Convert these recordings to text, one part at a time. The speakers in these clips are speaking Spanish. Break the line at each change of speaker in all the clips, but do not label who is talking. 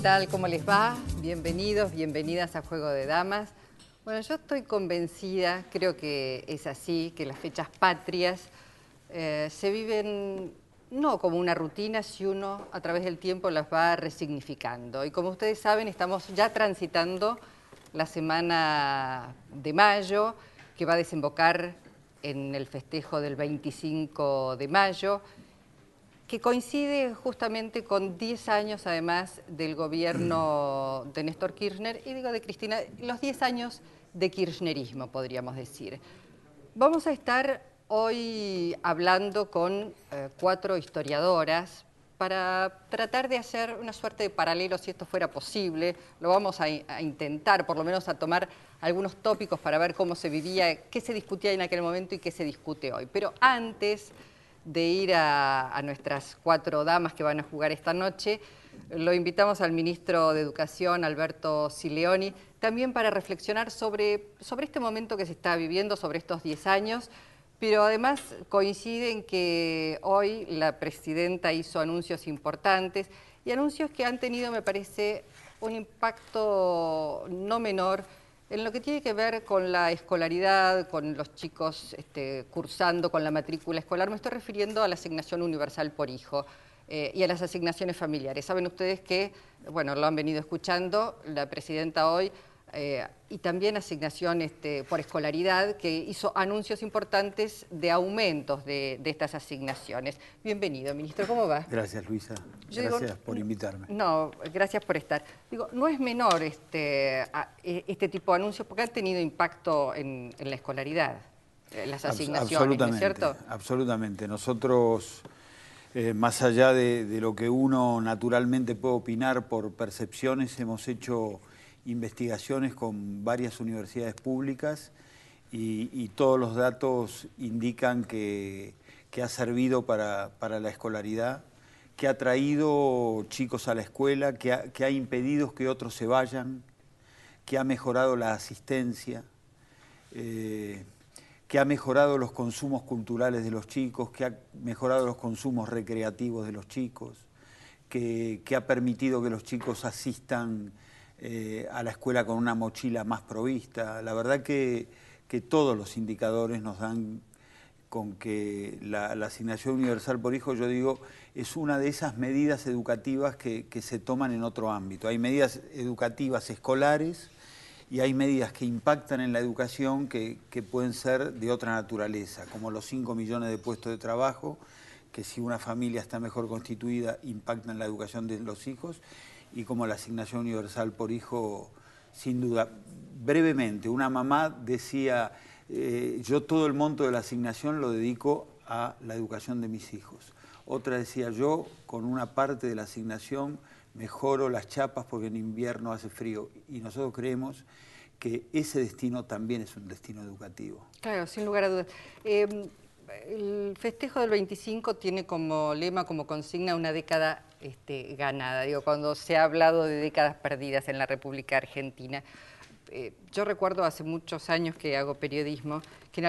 tal? ¿Cómo les va? Bienvenidos, bienvenidas a Juego de Damas. Bueno, yo estoy convencida, creo que es así, que las fechas patrias se viven no como una rutina si uno a través del tiempo las va resignificando. Y como ustedes saben, estamos ya transitando la semana de mayo, que va a desembocar en el festejo del 25 de mayo, que coincide justamente con 10 años, además, del gobierno de Néstor Kirchner, y digo de Cristina, los 10 años de kirchnerismo, podríamos decir. Vamos a estar hoy hablando con 4 historiadoras para tratar de hacer una suerte de paralelo, si esto fuera posible. Lo vamos a intentar, por lo menos a tomar algunos tópicos para ver cómo se vivía, qué se discutía en aquel momento y qué se discute hoy. Pero antes de ir a nuestras 4 damas que van a jugar esta noche, lo invitamos al ministro de Educación, Alberto Sileoni, también para reflexionar sobre este momento que se está viviendo, sobre estos 10 años, pero además coincide en que hoy la presidenta hizo anuncios importantes y anuncios que han tenido, me parece, un impacto no menor en lo que tiene que ver con la escolaridad, con los chicos cursando con la matrícula escolar. Me estoy refiriendo a la asignación universal por hijo y a las asignaciones familiares. Saben ustedes que, bueno, lo han venido escuchando, la presidenta hoy, y también asignación por escolaridad, que hizo anuncios importantes de aumentos de estas asignaciones. Bienvenido, ministro, ¿cómo va?
Gracias, Luisa. Gracias por invitarme.
No, gracias por estar. Digo, no es menor este tipo de anuncios porque han tenido impacto en la escolaridad, las asignaciones, ¿no es cierto?
Absolutamente. Nosotros, más allá de lo que uno naturalmente puede opinar por percepciones, hemos hecho investigaciones con varias universidades públicas y todos los datos indican que ha servido para la escolaridad, que ha traído chicos a la escuela, que ha impedido que otros se vayan, que ha mejorado la asistencia, que ha mejorado los consumos culturales de los chicos, que ha mejorado los consumos recreativos de los chicos, que ha permitido que los chicos asistan a la escuela con una mochila más provista. La verdad que todos los indicadores nos dan con que la asignación universal por hijo, yo digo, es una de esas medidas educativas que se toman en otro ámbito. Hay medidas educativas escolares y hay medidas que impactan en la educación que pueden ser de otra naturaleza, como los 5 millones de puestos de trabajo, que si una familia está mejor constituida, impactan en la educación de los hijos, y como la asignación universal por hijo, sin duda. Brevemente, una mamá decía, yo todo el monto de la asignación lo dedico a la educación de mis hijos. Otra decía, yo con una parte de la asignación mejoro las chapas porque en invierno hace frío. Y nosotros creemos que ese destino también es un destino educativo.
Claro, sin lugar a dudas. El festejo del 25 tiene como lema, como consigna, una década ganada. Digo, cuando se ha hablado de décadas perdidas en la República Argentina. Yo recuerdo hace muchos años que hago periodismo, que en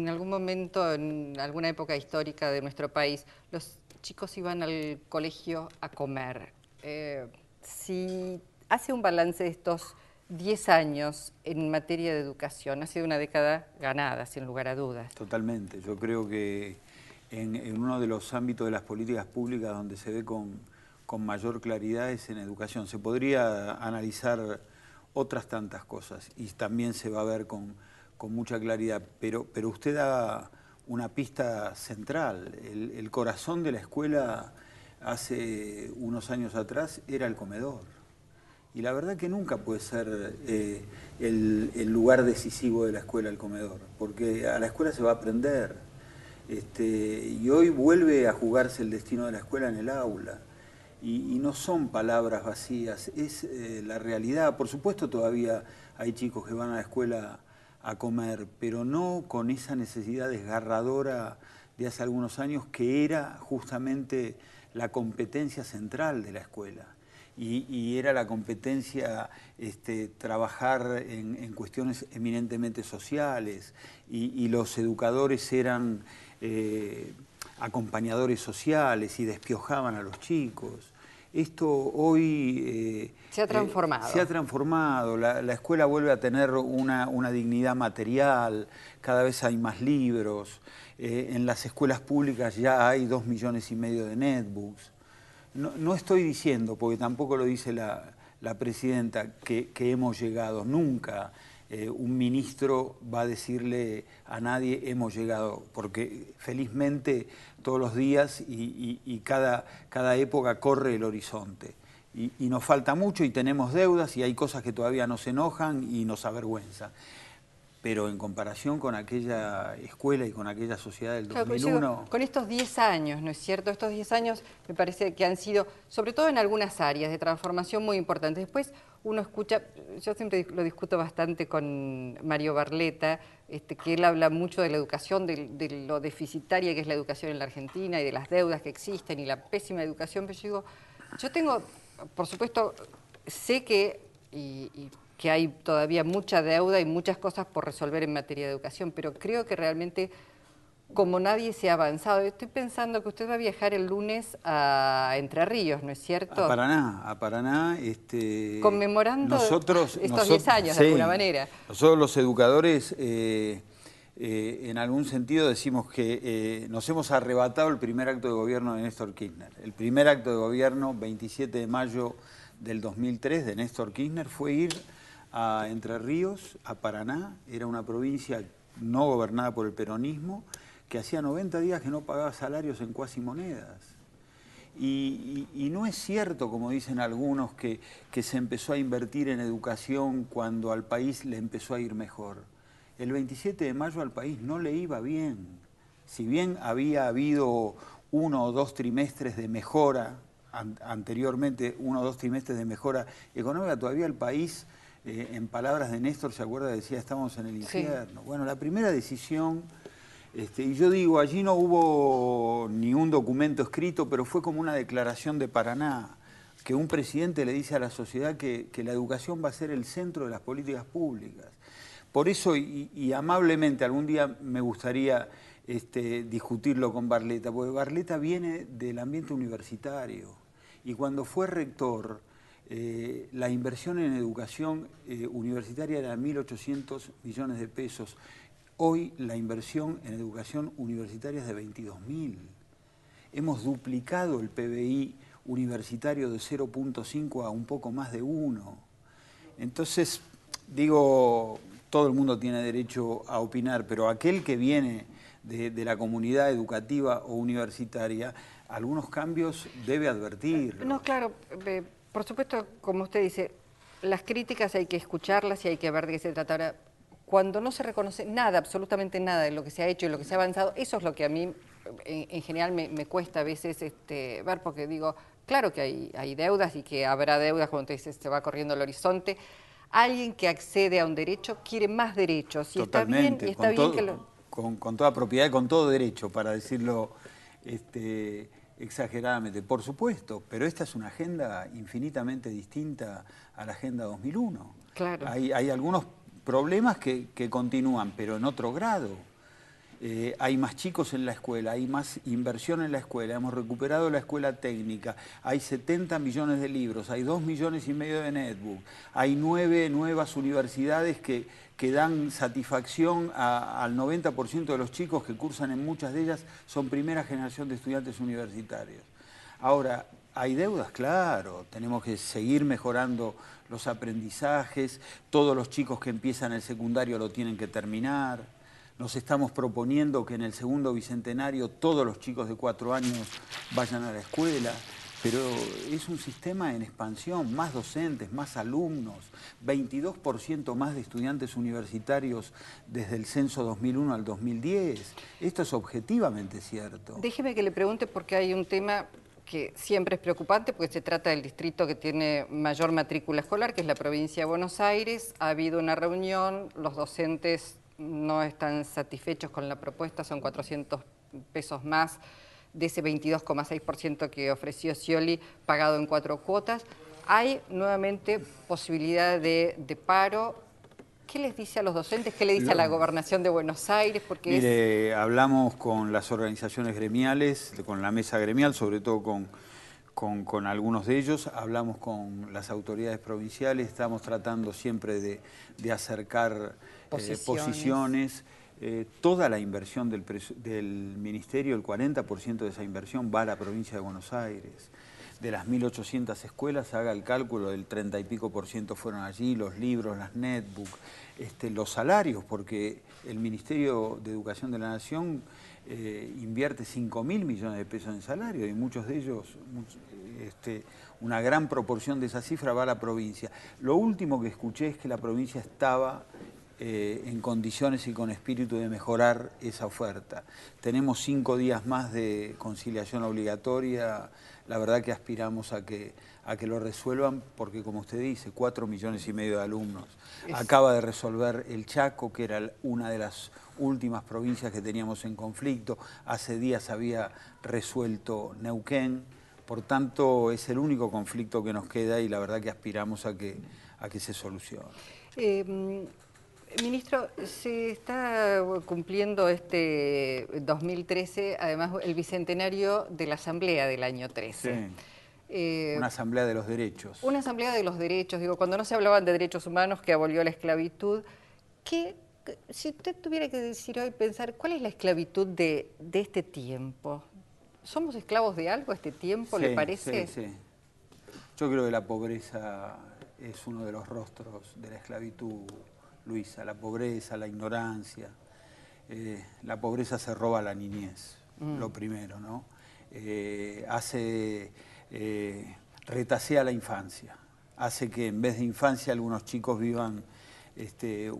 algún momento, en alguna época histórica de nuestro país, los chicos iban al colegio a comer. Si hace un balance de estos 10 años en materia de educación, ha sido una década ganada, sin lugar a dudas.
Totalmente. Yo creo que en uno de los ámbitos de las políticas públicas donde se ve con mayor claridad es en educación. Se podría analizar otras tantas cosas y también se va a ver con mucha claridad, pero usted da una pista central. El corazón de la escuela hace unos años atrás era el comedor. Y la verdad que nunca puede ser el lugar decisivo de la escuela el comedor, porque a la escuela se va a aprender. Y hoy vuelve a jugarse el destino de la escuela en el aula. Y no son palabras vacías, es la realidad. Por supuesto todavía hay chicos que van a la escuela a comer, pero no con esa necesidad desgarradora de hace algunos años que era justamente la competencia central de la escuela. Y era la competencia trabajar en cuestiones eminentemente sociales y los educadores eran acompañadores sociales y despiojaban a los chicos. Esto hoy...
se ha transformado.
Se ha transformado, la escuela vuelve a tener una dignidad material, cada vez hay más libros, en las escuelas públicas ya hay 2,5 millones de netbooks. No estoy diciendo, porque tampoco lo dice la presidenta, que hemos llegado, nunca un ministro va a decirle a nadie hemos llegado, porque felizmente todos los días y cada época corre el horizonte. Y nos falta mucho y tenemos deudas y hay cosas que todavía nos enojan y nos avergüenzan. Pero en comparación con aquella escuela y con aquella sociedad del 2001...
Claro, con estos 10 años, ¿no es cierto? Estos 10 años me parece que han sido, sobre todo en algunas áreas de transformación muy importantes. Después uno escucha, yo siempre lo discuto bastante con Mario Barletta, que él habla mucho de la educación, de lo deficitaria que es la educación en la Argentina y de las deudas que existen y la pésima educación. Pero yo digo, yo tengo, por supuesto, sé que... que hay todavía mucha deuda y muchas cosas por resolver en materia de educación, pero creo que realmente, como nadie se ha avanzado, estoy pensando que usted va a viajar el lunes a Entre Ríos, ¿no es cierto?
A Paraná.
Conmemorando estos 10 años, de alguna manera.
Nosotros los educadores, en algún sentido decimos que nos hemos arrebatado el primer acto de gobierno de Néstor Kirchner. El primer acto de gobierno, 27 de mayo del 2003, de Néstor Kirchner, fue ir a Entre Ríos, a Paraná. Era una provincia no gobernada por el peronismo, que hacía 90 días que no pagaba salarios en cuasimonedas. Y no es cierto, como dicen algunos, que se empezó a invertir en educación cuando al país le empezó a ir mejor. El 27 de mayo al país no le iba bien. Si bien había habido 1 o 2 trimestres de mejora, anteriormente 1 o 2 trimestres de mejora económica, todavía el país, en palabras de Néstor, ¿se acuerda? Decía, estamos en el infierno. Sí. Bueno, la primera decisión, y yo digo, allí no hubo ni un documento escrito, pero fue como una declaración de Paraná, que un presidente le dice a la sociedad que la educación va a ser el centro de las políticas públicas. Por eso, y amablemente, algún día me gustaría discutirlo con Barletta, porque Barletta viene del ambiente universitario, y cuando fue rector, la inversión en educación universitaria era 1.800 millones de pesos. Hoy la inversión en educación universitaria es de 22.000. Hemos duplicado el PBI universitario de 0,5 a un poco más de 1. Entonces, digo, todo el mundo tiene derecho a opinar, pero aquel que viene de la comunidad educativa o universitaria, algunos cambios debe advertir.
No, claro, por supuesto, como usted dice, las críticas hay que escucharlas y hay que ver de qué se trata. Ahora, cuando no se reconoce nada, absolutamente nada de lo que se ha hecho y lo que se ha avanzado, eso es lo que a mí en general me cuesta a veces ver, porque digo, claro que hay deudas y que habrá deudas, como usted dice, se va corriendo el horizonte. Alguien que accede a un derecho quiere más derechos y
totalmente,
está bien que lo...
Con toda propiedad y con todo derecho, para decirlo exageradamente, por supuesto, pero esta es una agenda infinitamente distinta a la Agenda 2001.
Claro.
Hay algunos problemas que continúan, pero en otro grado. Hay más chicos en la escuela, hay más inversión en la escuela, hemos recuperado la escuela técnica, hay 70 millones de libros, hay 2,5 millones de netbooks, hay 9 nuevas universidades que dan satisfacción al 90% de los chicos que cursan en muchas de ellas, son primera generación de estudiantes universitarios. Ahora, ¿hay deudas? Claro, tenemos que seguir mejorando los aprendizajes, todos los chicos que empiezan el secundario lo tienen que terminar. Nos estamos proponiendo que en el segundo bicentenario todos los chicos de 4 años vayan a la escuela, pero es un sistema en expansión, más docentes, más alumnos, 22% más de estudiantes universitarios desde el censo 2001 al 2010. Esto es objetivamente cierto.
Déjeme que le pregunte porque hay un tema que siempre es preocupante porque se trata del distrito que tiene mayor matrícula escolar, que es la provincia de Buenos Aires. Ha habido una reunión, los docentes no están satisfechos con la propuesta, son 400 pesos más de ese 22,6% que ofreció Scioli, pagado en 4 cuotas. Hay nuevamente posibilidad de paro. ¿Qué les dice a los docentes? ¿Qué le dice a la Gobernación de Buenos Aires? Porque
mire, hablamos con las organizaciones gremiales, con la mesa gremial, sobre todo con algunos de ellos, hablamos con las autoridades provinciales, estamos tratando siempre de acercar posiciones. Toda la inversión del Ministerio, el 40% de esa inversión va a la provincia de Buenos Aires. De las 1.800 escuelas, haga el cálculo, del 30 y pico por ciento fueron allí, los libros, las netbooks, los salarios, porque el Ministerio de Educación de la Nación invierte 5.000 millones de pesos en salario, y muchos de ellos, una gran proporción de esa cifra va a la provincia. Lo último que escuché es que la provincia estaba en condiciones y con espíritu de mejorar esa oferta. Tenemos 5 días más de conciliación obligatoria. La verdad que aspiramos a que lo resuelvan, porque como usted dice, 4,5 millones de alumnos. Acaba de resolver el Chaco, que era una de las últimas provincias que teníamos en conflicto. Hace días había resuelto Neuquén. Por tanto, es el único conflicto que nos queda, y la verdad que aspiramos a que se solucione.
Ministro, se está cumpliendo 2013, además, el bicentenario de la Asamblea del año 13.
Sí. Una asamblea de los derechos.
Una asamblea de los derechos, digo, cuando no se hablaban de derechos humanos, que abolió la esclavitud. Si usted tuviera que decir hoy, pensar, ¿cuál es la esclavitud de este tiempo? ¿Somos esclavos de algo este tiempo, le parece?
Sí. Yo creo que la pobreza es uno de los rostros de la esclavitud, Luisa. La pobreza, la ignorancia. La pobreza se roba la niñez, lo primero, ¿no? Retasea la infancia. Hace que en vez de infancia algunos chicos vivan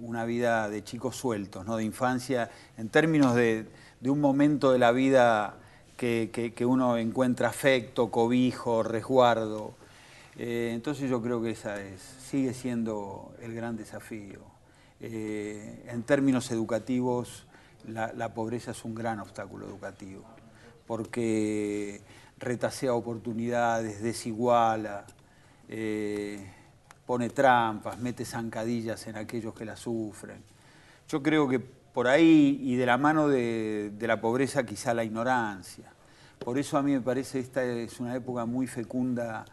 una vida de chicos sueltos, ¿no? De infancia, en términos de un momento de la vida que uno encuentra afecto, cobijo, resguardo. Entonces yo creo que sigue siendo el gran desafío. En términos educativos, la pobreza es un gran obstáculo educativo, porque retasea oportunidades, desiguala, pone trampas, mete zancadillas en aquellos que la sufren. Yo creo que por ahí, y de la mano de la pobreza, quizá la ignorancia. Por eso a mí me parece esta es una época muy fecunda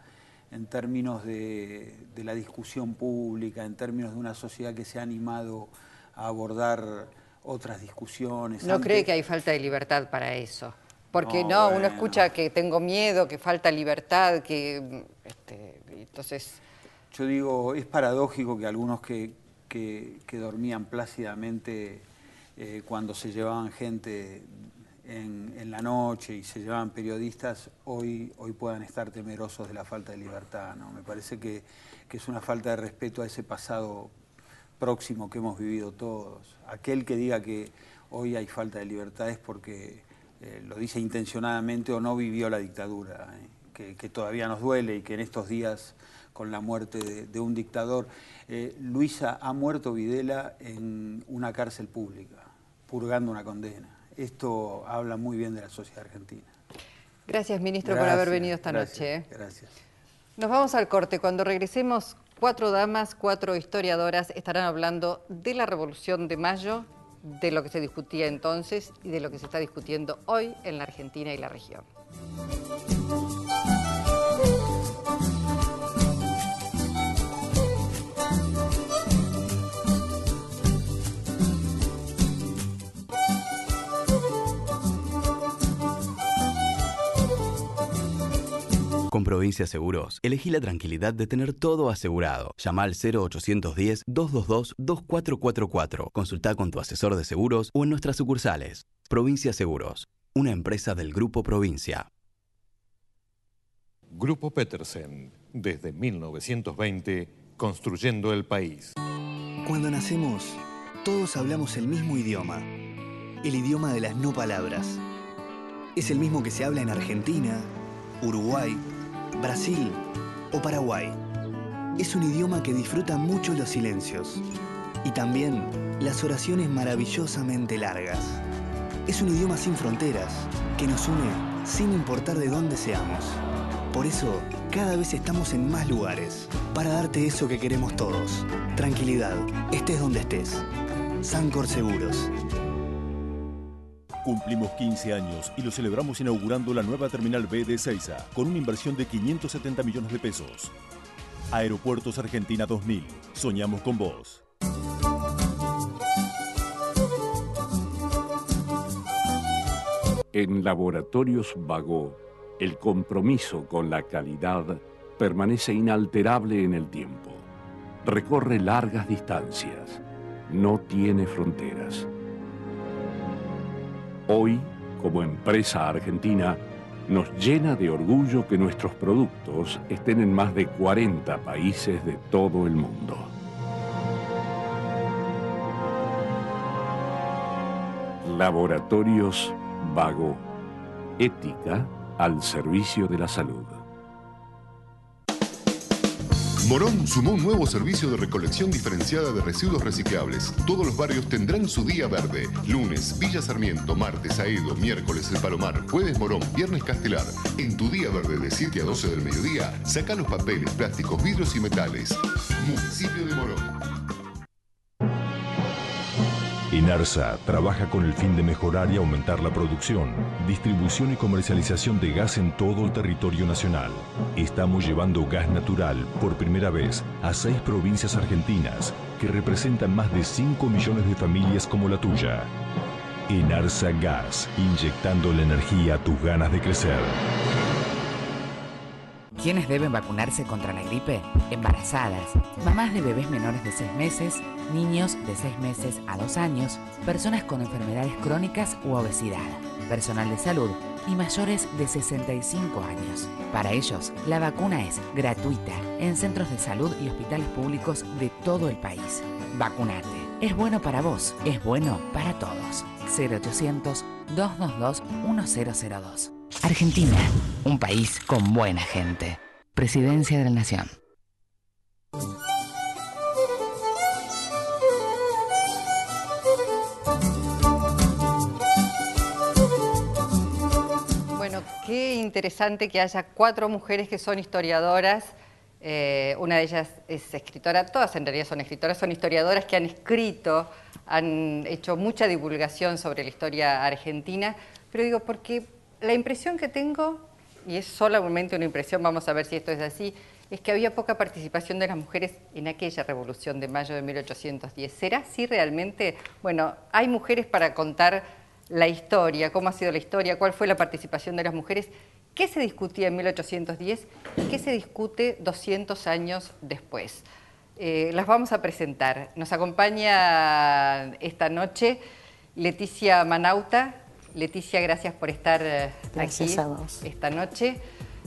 en términos de la discusión pública, en términos de una sociedad que se ha animado a abordar otras discusiones.
¿No cree que hay falta de libertad para eso? Porque no, uno escucha que tengo miedo, que falta libertad, que entonces...
Yo digo, es paradójico que algunos que dormían plácidamente cuando se llevaban gente en la noche y se llevaban periodistas, hoy puedan estar temerosos de la falta de libertad, ¿no? Me parece que es una falta de respeto a ese pasado próximo que hemos vivido todos. Aquel que diga que hoy hay falta de libertad es porque lo dice intencionadamente o no vivió la dictadura, que todavía nos duele, y que en estos días, con la muerte de un dictador, Luisa, ha muerto Videla en una cárcel pública, purgando una condena. Esto habla muy bien de la sociedad argentina.
Gracias, ministro, por haber venido esta noche.
Gracias.
Nos vamos al corte. Cuando regresemos, 4 damas, 4 historiadoras estarán hablando de la Revolución de Mayo, de lo que se discutía entonces y de lo que se está discutiendo hoy en la Argentina y la región.
Con Provincia Seguros, elegí la tranquilidad de tener todo asegurado. Llama al 0810-222-2444. Consulta con tu asesor de seguros o en nuestras sucursales. Provincia Seguros, una empresa del Grupo Provincia.
Grupo Petersen, desde 1920, construyendo el país.
Cuando nacemos, todos hablamos el mismo idioma. El idioma de las no palabras. Es el mismo que se habla en Argentina, Uruguay, Brasil o Paraguay. Es un idioma que disfruta mucho los silencios y también las oraciones maravillosamente largas. Es un idioma sin fronteras que nos une sin importar de dónde seamos. Por eso, cada vez estamos en más lugares para darte eso que queremos todos. Tranquilidad, estés donde estés. Sancor Seguros.
Cumplimos 15 años y lo celebramos inaugurando la nueva Terminal B de Ezeiza, con una inversión de 570 millones de pesos. Aeropuertos Argentina 2000. Soñamos con vos.
En Laboratorios Bagó, el compromiso con la calidad permanece inalterable en el tiempo. Recorre largas distancias. No tiene fronteras. Hoy, como empresa argentina, nos llena de orgullo que nuestros productos estén en más de 40 países de todo el mundo. Laboratorios Bagó. Ética al servicio de la salud.
Morón sumó un nuevo servicio de recolección diferenciada de residuos reciclables. Todos los barrios tendrán su día verde. Lunes, Villa Sarmiento, martes, Aedo, miércoles, El Palomar, jueves, Morón, viernes, Castelar. En tu día verde de 7 a 12 del mediodía, saca los papeles, plásticos, vidrios y metales. Municipio de Morón.
ENARSA trabaja con el fin de mejorar y aumentar la producción, distribución y comercialización de gas en todo el territorio nacional. Estamos llevando gas natural por primera vez a 6 provincias argentinas que representan más de 5 millones de familias como la tuya. ENARSA Gas, inyectando la energía a tus ganas de crecer.
¿Quiénes deben vacunarse contra la gripe? Embarazadas, mamás de bebés menores de 6 meses, niños de 6 meses a 2 años, personas con enfermedades crónicas u obesidad, personal de salud y mayores de 65 años. Para ellos, la vacuna es gratuita en centros de salud y hospitales públicos de todo el país. Vacunate. Es bueno para vos, es bueno para todos. 0800-222-1002. Argentina, un país con buena gente. Presidencia de la Nación.
Bueno, qué interesante que haya 4 mujeres que son historiadoras. Una de ellas es escritora, todas en realidad son escritoras, son historiadoras que han escrito, han hecho mucha divulgación sobre la historia argentina, pero digo, porque la impresión que tengo, y es solamente una impresión, vamos a ver si esto es así, es que había poca participación de las mujeres en aquella Revolución de Mayo de 1810. ¿Será así realmente? Bueno, hay mujeres para contar la historia, cómo ha sido la historia, cuál fue la participación de las mujeres, qué se discutía en 1810 y qué se discute 200 años después. Las vamos a presentar. Nos acompaña esta noche Leticia Manauta. Leticia, gracias por estar aquí esta noche.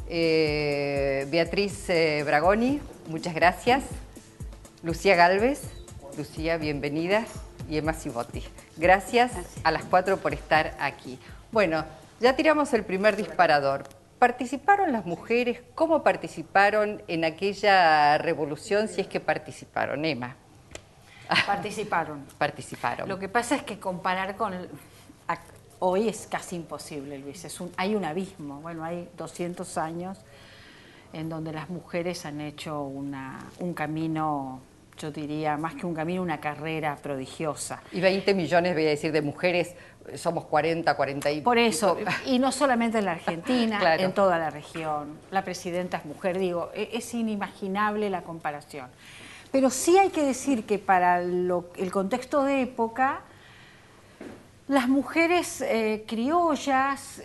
Beatriz Bragoni, muchas gracias. Lucía Gálvez, Lucía, bienvenida. Y Emma Cibotti. Gracias a las 4 por estar aquí. Bueno, ya tiramos el primer disparador. ¿Participaron las mujeres? ¿Cómo participaron en aquella revolución, si es que participaron? Emma.
Participaron.
Participaron.
Lo que pasa es que comparar con hoy es casi imposible, Luis. Hay un abismo. Bueno, hay 200 años en donde las mujeres han hecho un camino, yo diría, más que un camino, una carrera prodigiosa.
Y 20 millones, voy a decir, de mujeres, somos 40 y...
Por eso, y no solamente en la Argentina,
claro,
en toda la región. La presidenta es mujer, digo, es inimaginable la comparación. Pero sí hay que decir que para el contexto de época, las mujeres criollas,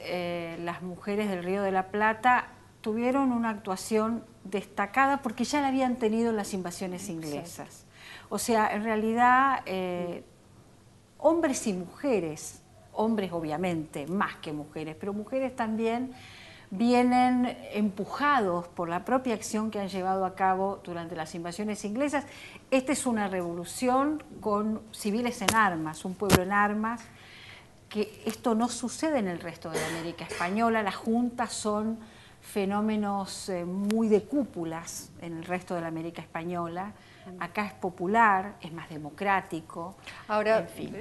las mujeres del Río de la Plata, tuvieron una actuación destacada porque ya la habían tenido en las invasiones inglesas. O sea, en realidad, hombres y mujeres, hombres obviamente, más que mujeres, pero mujeres también vienen empujados por la propia acción que han llevado a cabo durante las invasiones inglesas. Esta es una revolución con civiles en armas, un pueblo en armas, que esto no sucede en el resto de la América Española. Las juntas son fenómenos muy de cúpulas en el resto de la América Española. Acá es popular, es más democrático.
Ahora,
en fin.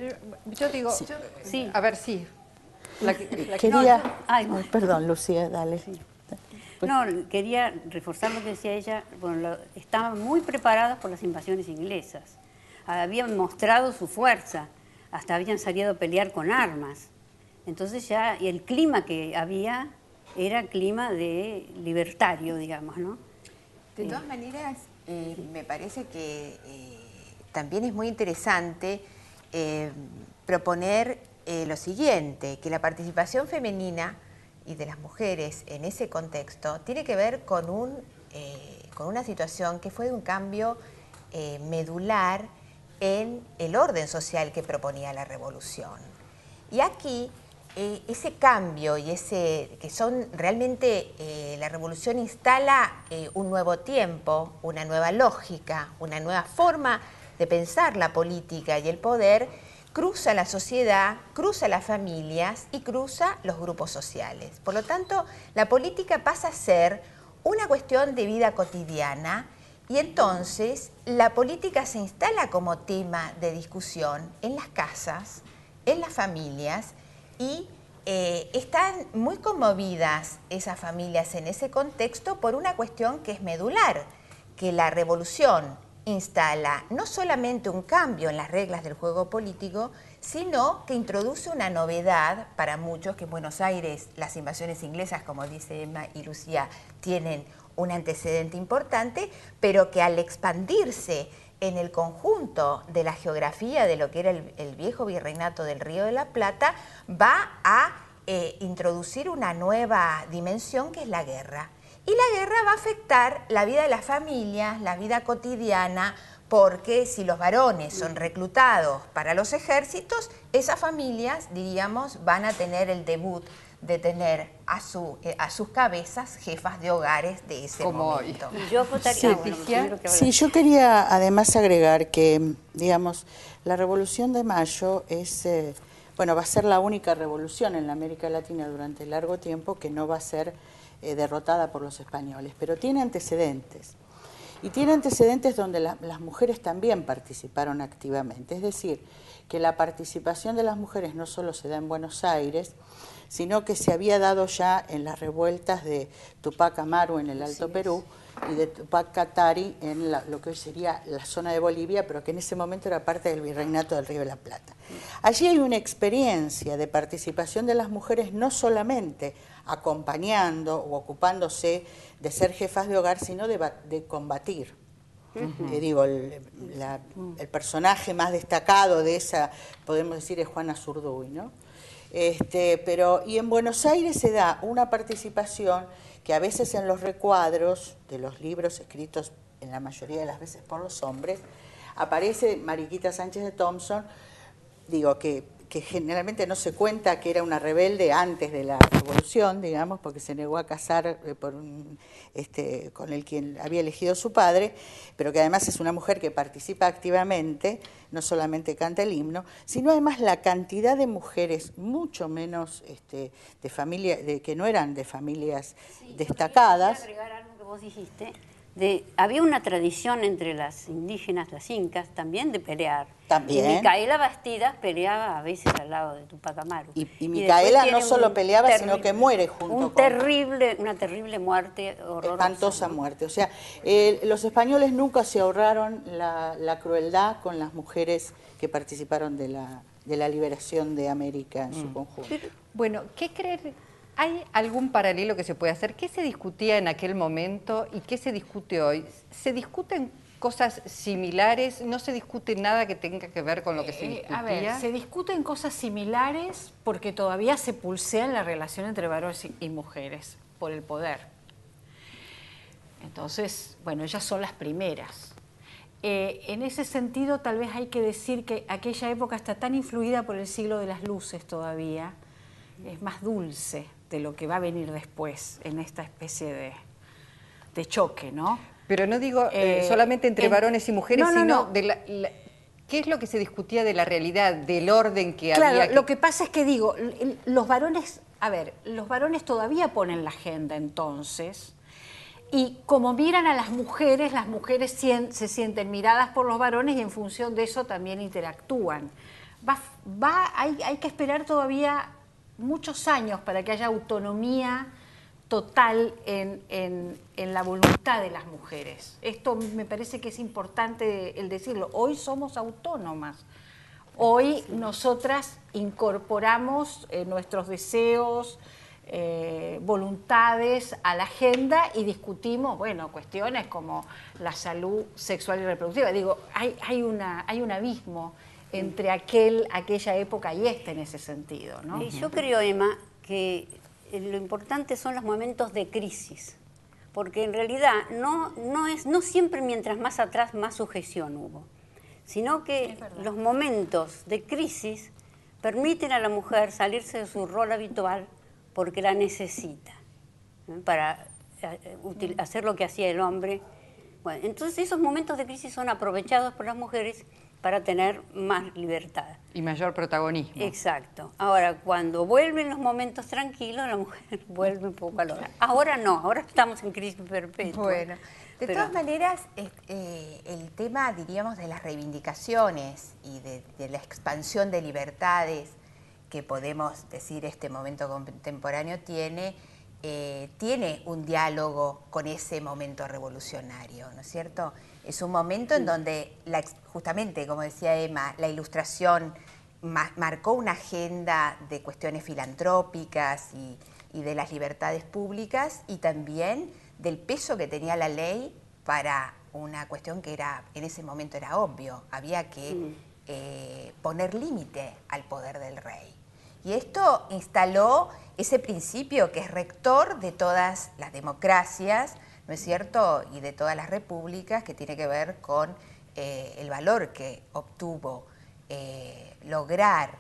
Yo digo,
sí.
A ver, sí.
Quería... perdón, Lucía, dale. Sí.
Pues, no, quería reforzar lo que decía ella. Bueno, estaban muy preparadas por las invasiones inglesas. Habían mostrado su fuerza, hasta habían salido a pelear con armas. Entonces ya, y el clima que había era clima de libertario, digamos, ¿no?
De todas maneras, me parece que también es muy interesante proponer lo siguiente, que la participación femenina y de las mujeres en ese contexto tiene que ver con una situación que fue de un cambio medular en el orden social que proponía la revolución. Y aquí ese cambio y que son realmente, la revolución instala un nuevo tiempo, una nueva lógica, una nueva forma de pensar la política y el poder, cruza la sociedad, cruza las familias y cruza los grupos sociales. Por lo tanto, la política pasa a ser una cuestión de vida cotidiana y entonces la política se instala como tema de discusión en las casas, en las familias y están muy conmovidas esas familias en ese contexto por una cuestión que es medular, que la revolución instala no solamente un cambio en las reglas del juego político, sino que introduce una novedad para muchos, que en Buenos Aires las invasiones inglesas, como dice Emma y Lucía, tienen un antecedente importante, pero que al expandirse en el conjunto de la geografía de lo que era el viejo virreinato del Río de la Plata, va a introducir una nueva dimensión que es la guerra. Y la guerra va a afectar la vida de las familias, la vida cotidiana, porque si los varones son reclutados para los ejércitos, esas familias, diríamos, van a tener el debut de tener a sus cabezas jefas de hogares de ese momento.
Sí, yo quería además agregar que, digamos, la Revolución de Mayo es, va a ser la única revolución en la América Latina durante largo tiempo que no va a ser derrotada por los españoles, pero tiene antecedentes. Y tiene antecedentes donde las mujeres también participaron activamente. Es decir, que la participación de las mujeres no solo se da en Buenos Aires, sino que se había dado ya en las revueltas de Tupac Amaru en el Alto Perú y de Tupac Katari en lo que hoy sería la zona de Bolivia, pero que en ese momento era parte del Virreinato del Río de la Plata. Allí hay una experiencia de participación de las mujeres no solamente acompañando o ocupándose de ser jefas de hogar, sino de combatir. Digo, el personaje más destacado de esa, podemos decir, es Juana Zurduy, ¿no? Y en Buenos Aires se da una participación que a veces en los recuadros de los libros escritos en la mayoría de las veces por los hombres, aparece Mariquita Sánchez de Thompson, digo, que generalmente no se cuenta que era una rebelde antes de la revolución, digamos, porque se negó a casar con el quien había elegido su padre, pero que además es una mujer que participa activamente, no solamente canta el himno, sino además la cantidad de mujeres, mucho menos de familia, que no eran de familias destacadas.
Quería agregar algo que vos dijiste. Había una tradición entre las indígenas, las incas, también de pelear.
También.
Y Micaela Bastidas peleaba a veces al lado de Tupac Amaru.
Y Micaela no solo peleaba, sino que muere junto
con... Una terrible muerte, horrorosa.
Espantosa, ¿no? Muerte. O sea, los españoles nunca se ahorraron la crueldad con las mujeres que participaron de la liberación de América en su conjunto.
Bueno, ¿qué creer? ¿Hay algún paralelo que se puede hacer? ¿Qué se discutía en aquel momento y qué se discute hoy? ¿Se discuten cosas similares? ¿No se discute nada que tenga que ver con lo que se discutía?
A ver, se discuten cosas similares porque todavía se pulsea la relación entre varones y mujeres por el poder. Entonces, bueno, ellas son las primeras. En ese sentido, tal vez hay que decir que aquella época está tan influida por el siglo de las luces todavía, es más dulce de lo que va a venir después en esta especie de choque, ¿no?
Pero no digo solamente entre varones y mujeres, sino de ¿qué es lo que se discutía de la realidad, del orden que había?
Claro, lo que pasa es que digo, los varones todavía ponen la agenda entonces, y como miran a las mujeres se sienten miradas por los varones y en función de eso también interactúan. Hay que esperar todavía muchos años para que haya autonomía total en la voluntad de las mujeres. Esto me parece que es importante el decirlo. Hoy somos autónomas. Hoy nosotras incorporamos nuestros deseos, voluntades a la agenda y discutimos, bueno, cuestiones como la salud sexual y reproductiva. Digo, hay un abismo entre aquella época y en ese sentido, ¿no?
Yo creo, Emma, que lo importante son los momentos de crisis, porque en realidad no siempre mientras más atrás más sujeción hubo, sino que los momentos de crisis permiten a la mujer salirse de su rol habitual porque la necesita, para hacer lo que hacía el hombre. Bueno, entonces esos momentos de crisis son aprovechados por las mujeres para tener más libertad.
Y mayor protagonismo.
Exacto. Ahora, cuando vuelven los momentos tranquilos, la mujer vuelve un poco a lo... Ahora no, ahora estamos en crisis perpetua.
Bueno, de todas maneras, el tema, diríamos, de las reivindicaciones y de la expansión de libertades que podemos decir este momento contemporáneo tiene un diálogo con ese momento revolucionario, ¿no es cierto? Es un momento en donde, justamente, como decía Emma, la Ilustración marcó una agenda de cuestiones filantrópicas y de las libertades públicas, y también del peso que tenía la ley para una cuestión que en ese momento era obvio. Había que poner límite al poder del rey. Y esto instaló ese principio que es rector de todas las democracias, ¿no es cierto?, y de todas las repúblicas, que tiene que ver con el valor que obtuvo lograr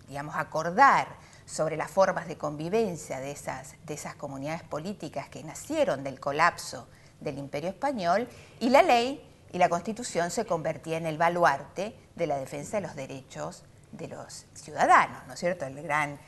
digamos, acordar sobre las formas de convivencia de esas comunidades políticas que nacieron del colapso del Imperio Español, y la ley y la Constitución se convertía en el baluarte de la defensa de los derechos de los ciudadanos, ¿no es cierto?, el gran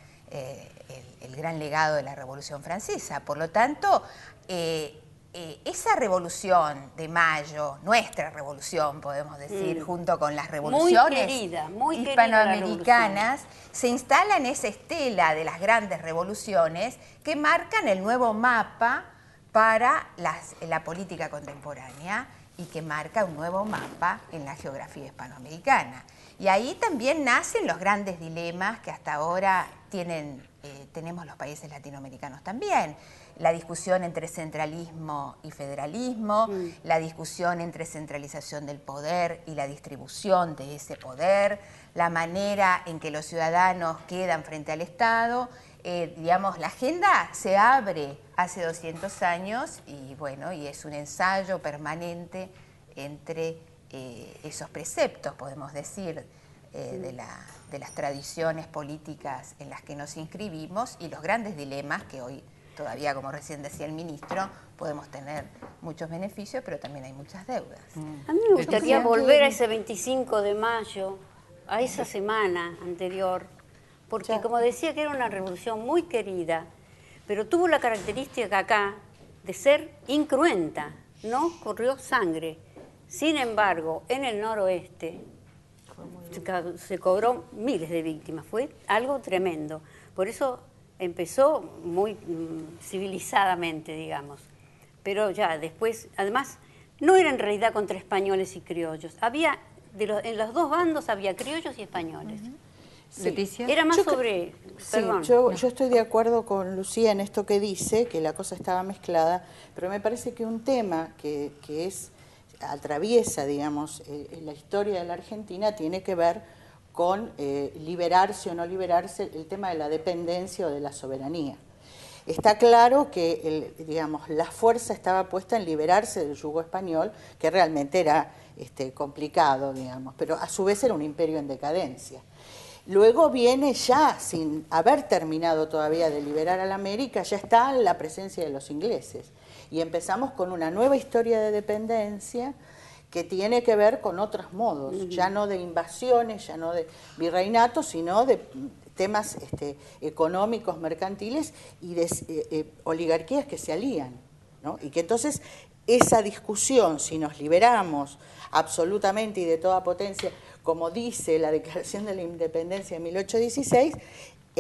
legado de la Revolución Francesa. Por lo tanto, esa revolución de mayo, nuestra revolución, podemos decir, junto con las revoluciones hispanoamericanas, se instala en esa estela de las grandes revoluciones que marcan el nuevo mapa para la política contemporánea y que marca un nuevo mapa en la geografía hispanoamericana. Y ahí también nacen los grandes dilemas que hasta ahora tenemos los países latinoamericanos también. La discusión entre centralismo y federalismo, la discusión entre centralización del poder y la distribución de ese poder, la manera en que los ciudadanos quedan frente al Estado. Digamos, la agenda se abre hace 200 años y bueno, y es un ensayo permanente entre esos preceptos, podemos decir, de las tradiciones políticas en las que nos inscribimos y los grandes dilemas que hoy todavía, como recién decía el ministro, podemos tener muchos beneficios, pero también hay muchas deudas.
A mí me gustaría volver a ese 25 de mayo, a esa semana anterior, porque como decía que era una revolución muy querida, pero tuvo la característica acá de ser incruenta, no corrió sangre. Sin embargo, en el noroeste se cobró miles de víctimas, fue algo tremendo. Por eso empezó muy civilizadamente, digamos. Pero ya después, además, no era en realidad contra españoles y criollos. Había, en los dos bandos había criollos y españoles.
Sí. Leticia.
Era más sobre... Perdón.
Yo estoy de acuerdo con Lucía en esto que dice, que la cosa estaba mezclada, pero me parece que un tema que atraviesa, digamos, la historia de la Argentina tiene que ver con liberarse o no liberarse, el tema de la dependencia o de la soberanía. Está claro que digamos, la fuerza estaba puesta en liberarse del yugo español, que realmente era complicado, digamos, pero a su vez era un imperio en decadencia. Luego viene ya, sin haber terminado todavía de liberar a la América, ya está la presencia de los ingleses. Y empezamos con una nueva historia de dependencia que tiene que ver con otros modos, ya no de invasiones, ya no de virreinatos, sino de temas económicos, mercantiles y de oligarquías que se alían, ¿no? Y que entonces esa discusión, si nos liberamos absolutamente y de toda potencia, como dice la Declaración de la Independencia de 1816,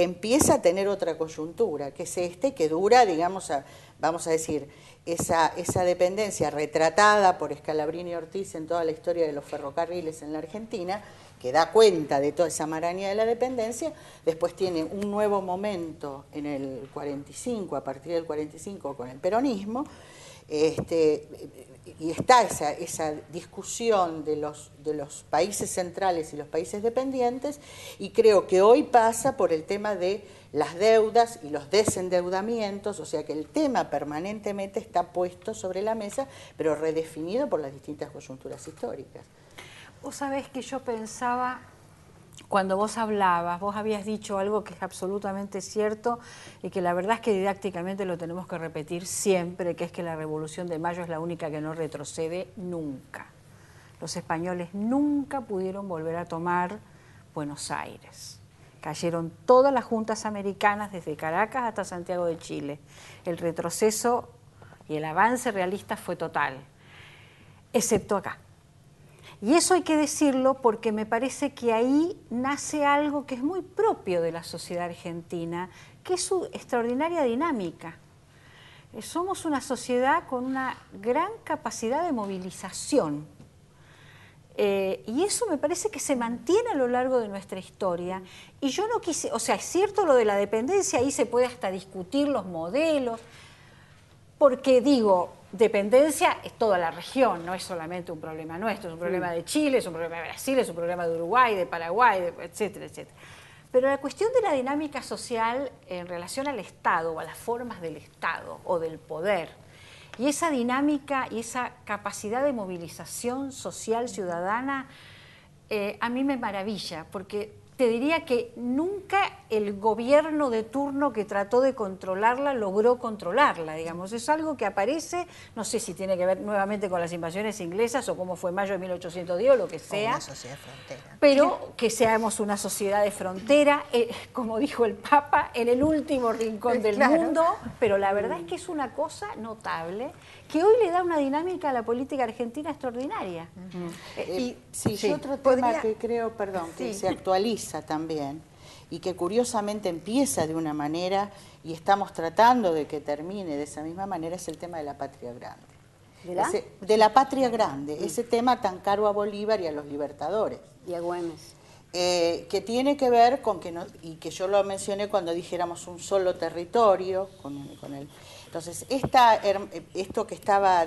empieza a tener otra coyuntura, que es que dura, digamos, vamos a decir, esa dependencia retratada por Scalabrini y Ortiz en toda la historia de los ferrocarriles en la Argentina, que da cuenta de toda esa maraña de la dependencia, después tiene un nuevo momento en el 45, a partir del 45 con el peronismo, y está esa discusión de los países centrales y los países dependientes, y creo que hoy pasa por el tema de las deudas y los desendeudamientos, o sea que el tema permanentemente está puesto sobre la mesa, pero redefinido por las distintas coyunturas históricas.
Vos sabés que yo pensaba, cuando vos hablabas, vos habías dicho algo que es absolutamente cierto y que la verdad es que didácticamente lo tenemos que repetir siempre, que es que la Revolución de Mayo es la única que no retrocede nunca. Los españoles nunca pudieron volver a tomar Buenos Aires. Cayeron todas las juntas americanas, desde Caracas hasta Santiago de Chile. El retroceso y el avance realista fue total, excepto acá. Y eso hay que decirlo porque me parece que ahí nace algo que es muy propio de la sociedad argentina, que es su extraordinaria dinámica. Somos una sociedad con una gran capacidad de movilización. Y eso me parece que se mantiene a lo largo de nuestra historia. Y yo no quise, o sea, es cierto lo de la dependencia, ahí se puede hasta discutir los modelos, porque digo, dependencia es toda la región, no es solamente un problema nuestro, es un problema de Chile, es un problema de Brasil, es un problema de Uruguay, de Paraguay, etcétera, etcétera. Pero la cuestión de la dinámica social en relación al Estado o a las formas del Estado o del poder, y esa dinámica y esa capacidad de movilización social ciudadana, a mí me maravilla, porque te diría que nunca el gobierno de turno que trató de controlarla logró controlarla, digamos. Es algo que aparece, no sé si tiene que ver nuevamente con las invasiones inglesas o cómo fue mayo de 1810 o lo que sea.
Una sociedad frontera.
Pero que seamos una sociedad de frontera, como dijo el Papa, en el último rincón del mundo, pero la verdad es que es una cosa notable que hoy le da una dinámica a la política argentina extraordinaria.
Y otro tema que creo, que se actualiza también y que curiosamente empieza de una manera y estamos tratando de que termine de esa misma manera es el tema de la patria grande. De la patria grande, ese tema tan caro a Bolívar y a los libertadores.
Y a Güemes.
Que tiene que ver con que, y que yo lo mencioné cuando dijéramos un solo territorio, entonces esto que estaba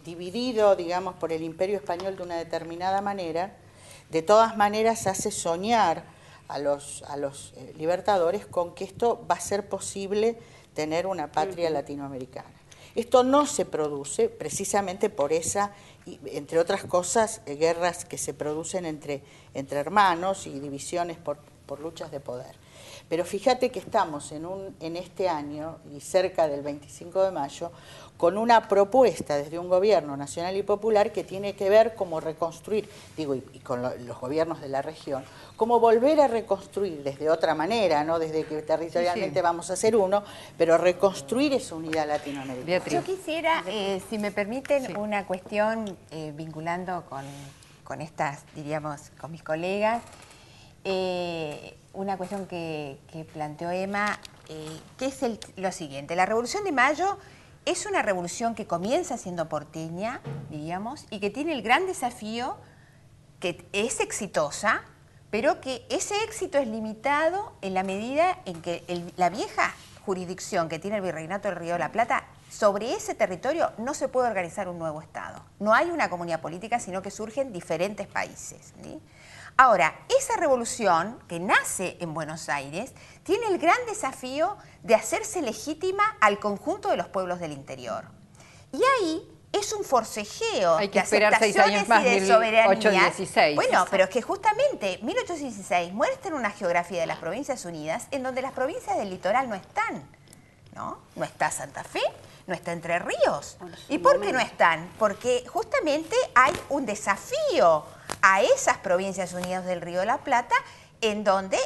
dividido, digamos, por el Imperio Español de una determinada manera, de todas maneras hace soñar a los libertadores con que esto va a ser posible tener una patria latinoamericana. Esto no se produce precisamente por esa, entre otras cosas, guerras que se producen entre hermanos y divisiones por luchas de poder. Pero fíjate que estamos en este año, y cerca del 25 de mayo, con una propuesta desde un gobierno nacional y popular que tiene que ver cómo reconstruir, y con los gobiernos de la región, cómo volver a reconstruir desde otra manera, no desde que territorialmente vamos a ser uno, pero reconstruir esa unidad latinoamericana.
Beatriz.
Yo quisiera, si me permiten, una cuestión vinculando con estas, diríamos, con mis colegas, una cuestión que planteó Emma, que es lo siguiente. La Revolución de Mayo es una revolución que comienza siendo porteña, diríamos, y que tiene el gran desafío que es exitosa, pero que ese éxito es limitado en la medida en que la vieja jurisdicción que tiene el Virreinato del Río de la Plata, sobre ese territorio no se puede organizar un nuevo Estado. No hay una comunidad política, sino que surgen diferentes países, ¿sí? Ahora, esa revolución que nace en Buenos Aires tiene el gran desafío de hacerse legítima al conjunto de los pueblos del interior. Y ahí es un forcejeo
Hay que
de
esperar 6 años más,
y de soberanía.
1816.
Bueno, pero es que justamente 1816 muestra una geografía de las Provincias Unidas en donde las provincias del litoral no están, ¿no? No está Santa Fe, no está Entre Ríos. ¿Y por qué no están? Porque justamente hay un desafío a esas Provincias Unidas del Río de la Plata en donde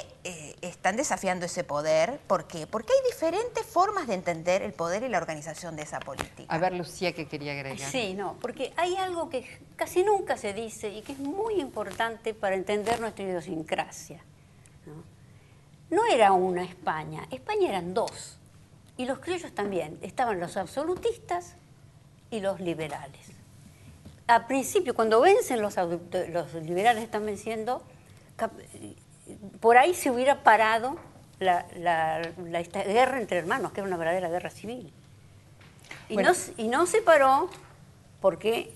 están desafiando ese poder. ¿Por qué? Porque hay diferentes formas de entender el poder y la organización de esa política.
A ver, Lucía, ¿qué quería agregar?
Sí, porque hay algo que casi nunca se dice y que es muy importante para entender nuestra idiosincrasia, ¿no? no era una España, España eran dos. Y los criollos también, estaban los absolutistas y los liberales. Al principio, cuando vencen los liberales están venciendo, por ahí se hubiera parado esta guerra entre hermanos, que era una verdadera guerra civil. Y, bueno, no se paró porque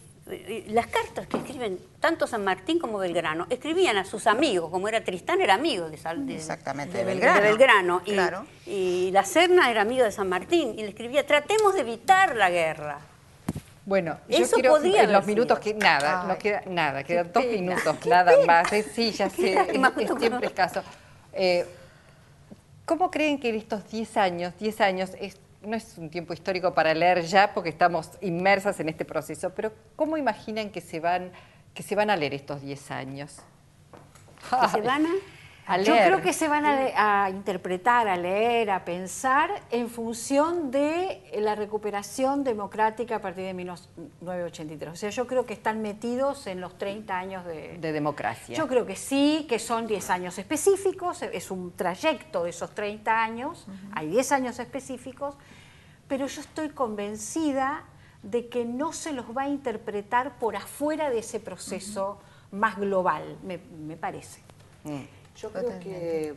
las cartas que escriben tanto San Martín como Belgrano, escribían a sus amigos, como era Tristán, era amigo de Belgrano.
Claro.
Y la Serna era amigo de San Martín, y le escribía, tratemos de evitar la guerra.
Bueno,
eso
yo quiero,
podría
en los minutos que nada, no queda nada, quedan 2 minutos, nada más. Sí, ya sé, es siempre escaso. ¿Cómo creen que en estos 10 años no es un tiempo histórico para leer ya porque estamos inmersas en este proceso, pero ¿cómo imaginan que se van a leer estos 10 años?
¿Que se van
a leer?
Yo creo que se van a interpretar, a leer, a pensar en función de la recuperación democrática a partir de 1983. O sea, yo creo que están metidos en los 30 años de
democracia.
Yo creo que sí, que son 10 años específicos, es un trayecto de esos 30 años, hay 10 años específicos, pero yo estoy convencida de que no se los va a interpretar por afuera de ese proceso más global, me parece.
Yo creo que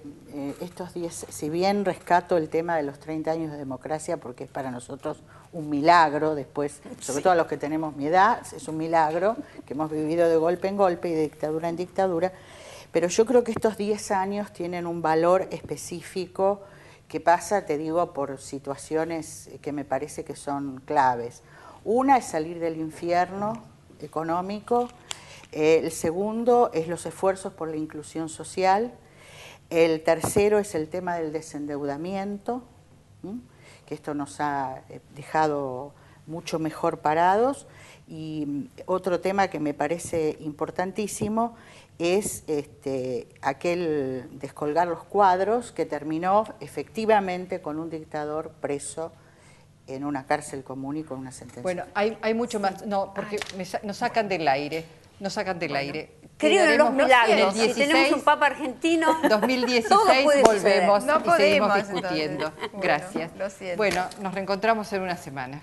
estos 10, si bien rescato el tema de los 30 años de democracia, porque es para nosotros un milagro, después, sobre todo a los que tenemos mi edad, es un milagro, que hemos vivido de golpe en golpe y de dictadura en dictadura, pero yo creo que estos 10 años tienen un valor específico que pasa, te digo, por situaciones que me parece que son claves. Una es salir del infierno económico. El segundo es los esfuerzos por la inclusión social. El tercero es el tema del desendeudamiento, que esto nos ha dejado mucho mejor parados. Y otro tema que me parece importantísimo es aquel descolgar los cuadros que terminó efectivamente con un dictador preso en una cárcel común y con una sentencia.
Bueno, hay mucho más, no, porque nos sacan del aire. Nos sacan del aire.
Creo en los milagros.
En el 16,
si tenemos un papa argentino,
2016 volvemos
no
y seguimos discutiendo.
Entonces.
Gracias.
Bueno, lo siento.
Bueno, nos reencontramos en una semana.